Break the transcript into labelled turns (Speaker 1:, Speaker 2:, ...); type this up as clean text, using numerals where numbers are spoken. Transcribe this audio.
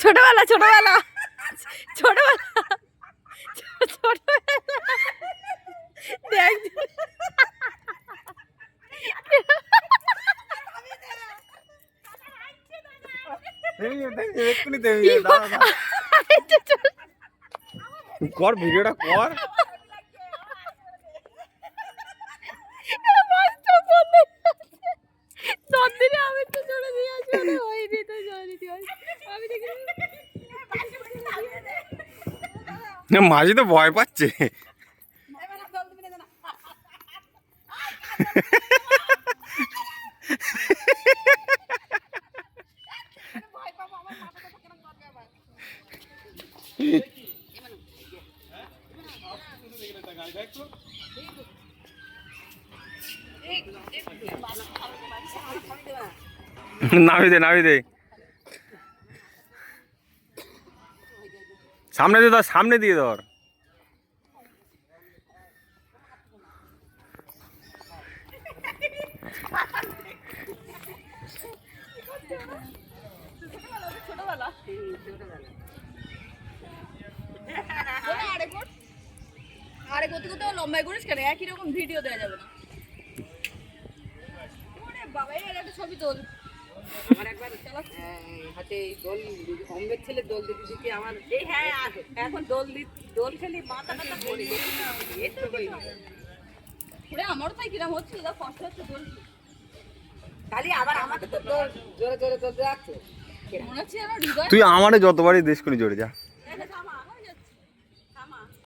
Speaker 1: ছোটবেলা ছোটবেলা ছোটবেলা ছোটবেলা দেখ
Speaker 2: কর ভিডিওটা কর। মাঝি তো ভয় পাচ্ছে। নামি দে নামি দে, সামনে দিয়ে ধর, সামনে দিয়ে ধর।
Speaker 1: আরে কত কত লম্বাই করিস কেন? একই রকম ভিডিও দেওয়া যাবে না। ওরে বাবা, এর একটা ছবি তোল।
Speaker 3: আমার একবার হাতে দোল অম্বের ছেলে দোল দিতে দিতে আমার এই হ্যাঁ এখন দোল খেলি মাথা টাথা পড়ে
Speaker 1: ওরে আমারও তাই কিরম হচ্ছে, দাদা কষ্ট হচ্ছে দোল।
Speaker 3: খালি আবার আমাকে তো দোল জোরে জোরে দোল যাচ্ছে
Speaker 1: মনে হচ্ছে আমার হৃদয়
Speaker 2: তুই আমারে যতবারই দেশ করি জোরে যা।
Speaker 1: আমার